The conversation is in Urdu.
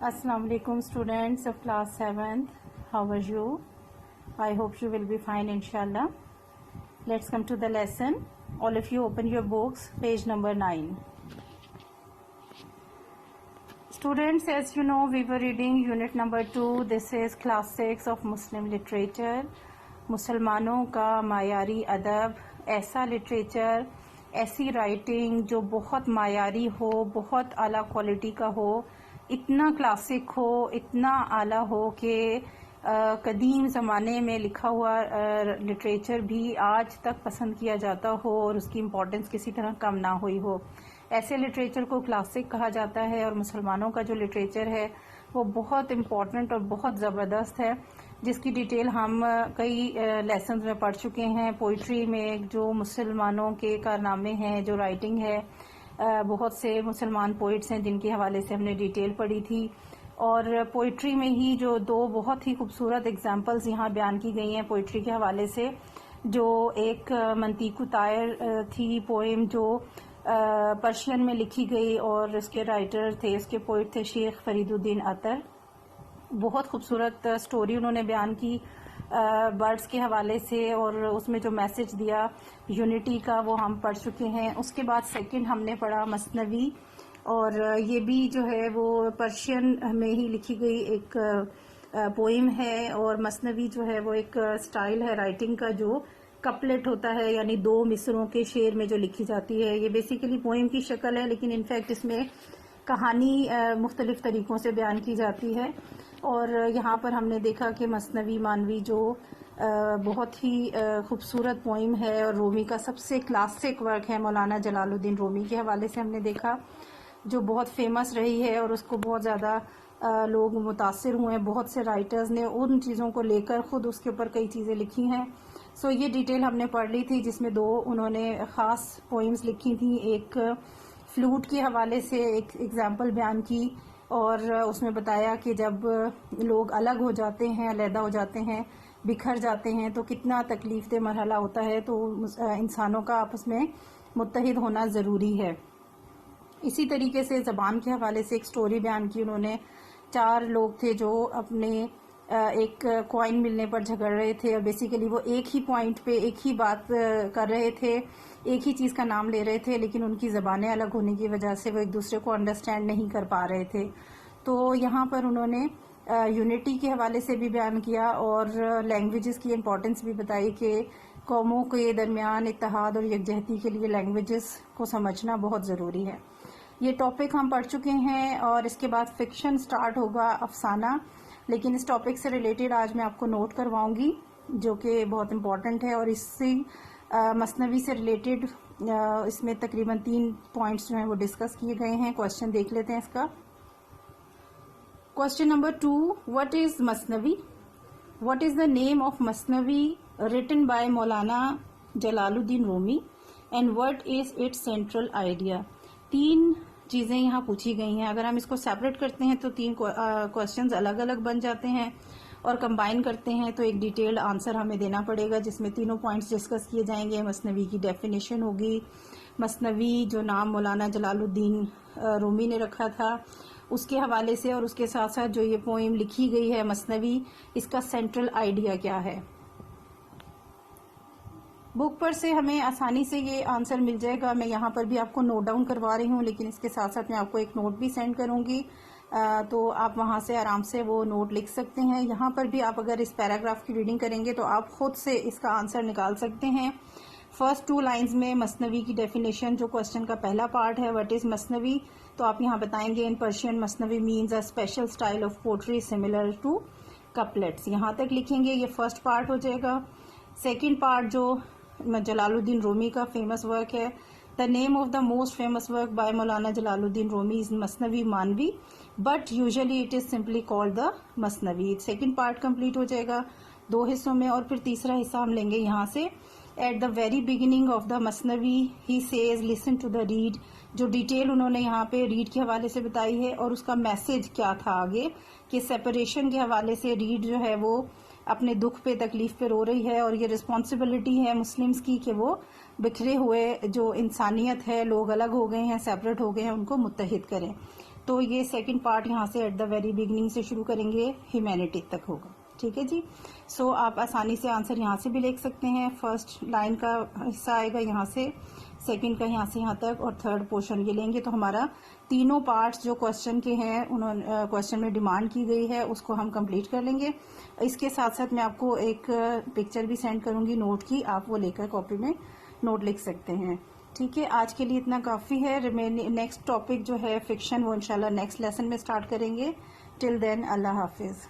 Assalamu alaikum students of class 7th. How are you? I hope you will be fine inshallah. Let's come to the lesson. All of you open your books, page number 9. Students, as you know, we were reading unit number 2. This is class 6 of Muslim literature. مسلمانوں کا معیاری ادب، ایسا لٹریچر، ایسی رائٹنگ جو بہت معیاری ہو، بہت اعلیٰ کوالٹی کا ہو، اتنا کلاسک ہو، اتنا اعلیٰ ہو کہ قدیم زمانے میں لکھا ہوا لٹریچر بھی آج تک پسند کیا جاتا ہو اور اس کی امپورٹنس کسی طرح کم نہ ہوئی ہو. ایسے لٹریچر کو کلاسک کہا جاتا ہے. اور مسلمانوں کا جو لٹریچر ہے وہ بہت امپورٹنٹ اور بہت زبردست ہے، جس کی ڈیٹیل ہم کئی لیسنز میں پڑھ چکے ہیں. پوئٹری میں جو مسلمانوں کے کارنامے ہیں، جو رائٹنگ ہے، بہت سے مسلمان پوئٹس ہیں جن کے حوالے سے ہم نے ڈیٹیل پڑھی تھی. اور پوئٹری میں ہی جو دو بہت ہی خوبصورت اگزامپلز یہاں بیان کی گئی ہیں پوئٹری کے حوالے سے، جو ایک منطق طائر تھی پوئم جو پرشین میں لکھی گئی، اور اس کے رائٹر تھے، اس کے پوئٹ تھے شیخ فرید الدین اطر. بہت خوبصورت سٹوری انہوں نے بیان کی برڈز کے حوالے سے، اور اس میں جو میسج دیا یونٹی کا وہ ہم پڑھ چکے ہیں. اس کے بعد سیکنڈ ہم نے پڑھا مثنوی، اور یہ بھی جو ہے وہ پرشین میں ہی لکھی گئی ایک پوئم ہے. اور مثنوی جو ہے وہ ایک سٹائل ہے رائٹنگ کا جو کپلٹ ہوتا ہے، یعنی دو مصروں کے شعر میں جو لکھی جاتی ہے. یہ بیسیکلی پوئم کی شکل ہے، لیکن انفیکٹ اس میں کہانی مختلف طریقوں سے بیان کی جاتی ہے. اور یہاں پر ہم نے دیکھا کہ مثنوی مانوی جو بہت ہی خوبصورت پوئم ہے اور رومی کا سب سے کلاسک ورک ہے، مولانا جلال الدین رومی کے حوالے سے ہم نے دیکھا، جو بہت فیمس رہی ہے اور اس کو بہت زیادہ لوگ متاثر ہوئے ہیں. بہت سے رائٹرز نے ان چیزوں کو لے کر خود اس کے اوپر کئی چیزیں لکھی ہیں. سو یہ ڈیٹیل ہم نے پڑھ لی تھی، جس میں دو انہوں نے خاص پوئمز لکھی تھیں. ایک فلوٹ کے حوالے سے ایک ایگزامپل بیان کی، اور اس میں بتایا کہ جب لوگ الگ ہو جاتے ہیں، علیحدہ ہو جاتے ہیں، بکھر جاتے ہیں تو کتنا تکلیف دہ مرحلہ ہوتا ہے. تو انسانوں کا آپس میں متحد ہونا ضروری ہے. اسی طریقے سے زبان کے حوالے سے ایک سٹوری بیان کی انہوں نے. 4 لوگ تھے جو اپنے ایک کوائن ملنے پر جھگڑ رہے تھے، اور بیسیکلی وہ ایک ہی پوائنٹ پہ ایک ہی بات کر رہے تھے، ایک ہی چیز کا نام لے رہے تھے، لیکن ان کی زبانیں الگ ہونے کی وجہ سے وہ ایک دوسرے کو انڈرسٹینڈ نہیں کر پا رہے تھے. تو یہاں پر انہوں نے یونٹی کے حوالے سے بھی بیان کیا، اور لینگویجز کی امپورٹنس بھی بتائی کہ قوموں کے درمیان اتحاد اور یکجہتی کے لیے لینگویجز کو سمجھنا بہت ضروری ہے. یہ ٹاپک ہم پڑھ چکے ہیں. اور اس کے بعد فکشن سٹارٹ ہوگا، افسانہ. لیکن اس ٹاپک سے ریلیٹڈ آج میں آپ کو نوٹ کرواؤں گی جو کہ بہت امپورٹنٹ ہے. اور اس سے مثنوی سے ریلیٹڈ اس میں تقریباً 3 پوائنٹس جو ہیں وہ ڈسکس کیے گئے ہیں. کوشچن دیکھ لیتے ہیں اس کا. کوشچن نمبر 2، what is مثنوی؟ What is the name of مثنوی written by Maulana Jalal ud-Din Rumi and what is its central idea؟ 3 چیزیں یہاں پوچھی گئی ہیں. اگر ہم اس کو سیپریٹ کرتے ہیں تو 3 کوشچنز الگ الگ بن جاتے ہیں، اور کمبائن کرتے ہیں تو ایک ڈیٹیلڈ آنسر ہمیں دینا پڑے گا، جس میں تینوں پوائنٹس ڈسکس کیے جائیں گے. مثنوی کی ڈیفینیشن ہوگی، مثنوی جو نام مولانا جلال الدین رومی نے رکھا تھا اس کے حوالے سے، اور اس کے ساتھ ساتھ جو یہ پوئم لکھی گئی ہے مثنوی، اس کا سینٹرل آئیڈیا کیا ہے. بک پر سے ہمیں آسانی سے یہ آنسر مل جائے گا. میں یہاں پر بھی آپ کو نوٹ ڈاؤن کروا رہی ہوں، لیکن اس کے ساتھ ساتھ میں آپ کو ایک نوٹ بھی سینڈ کروں گی، تو آپ وہاں سے آرام سے وہ نوٹ لکھ سکتے ہیں. یہاں پر بھی آپ اگر اس پیراگراف کی ریڈنگ کریں گے تو آپ خود سے اس کا آنسر نکال سکتے ہیں. فرسٹ 2 لائنز میں مثنوی کی ڈیفینیشن جو کوشچن کا پہلا پارٹ ہے، وٹ از مثنوی، تو آپ یہاں بتائیں گے in Persian masnavi means a special style of poetry similar to couplets. یہاں تک لکھیں گے، یہ فرسٹ پارٹ ہو جائے گا. سیکنڈ پارٹ جو جلال الدین رومی کا فیمس ورک ہے، the name of the most famous work by Maulana Jalal ud-Din Rumi is Masnavi Manavi but usually it is simply called the Masnavi. Second part complete ہو جائے گا 2 حصوں میں. اور پھر تیسرا حصہ ہم لیں گے یہاں سے. At the very beginning of the Masnavi he says listen to the reed, جو ڈیٹیل انہوں نے یہاں پہ ریڈ کے حوالے سے بتائی ہے، اور اس کا میسج کیا تھا آگے کہ سیپریشن کے حوالے سے ریڈ جو ہے وہ اپنے دکھ پہ تکلیف پہ رو رہی ہے، اور یہ رسپانسبلٹی ہے مسلمز کی کہ وہ بکھرے ہوئے جو انسانیت ہے، لوگ الگ ہو گئے ہیں، سیپریٹ ہو گئے ہیں، ان کو متحد کریں. تو یہ سیکنڈ پارٹ یہاں سے ایٹ دا ویری بگننگ سے شروع کریں گے، ہیومینٹی تک ہوگا. ٹھیک ہے جی. سو آپ آسانی سے آنسر یہاں سے بھی لکھ سکتے ہیں. فرسٹ لائن کا حصہ آئے گا یہاں سے، سیکنڈ کا یہاں سے یہاں تک، اور تھرڈ پورشن یہ لیں گے. تو ہمارا تینوں پارٹس جو کوشچن کے ہیں کوشچن میں ڈیمانڈ کی گئی ہے اس کو ہم کمپلیٹ کر لیں گے. اس کے ساتھ ساتھ میں آپ کو ایک پکچر بھی سینڈ کروں گی نوٹ کی، آپ وہ لے کر کاپی میں نوٹ لکھ سکتے ہیں. ٹھیک ہے، آج کے لیے اتنا کافی ہے. نیکسٹ ٹاپک جو ہے فکشن وہ انشاءاللہ نیکسٹ لیسن میں اسٹارٹ کریں گے. ٹل دین اللہ حافظ.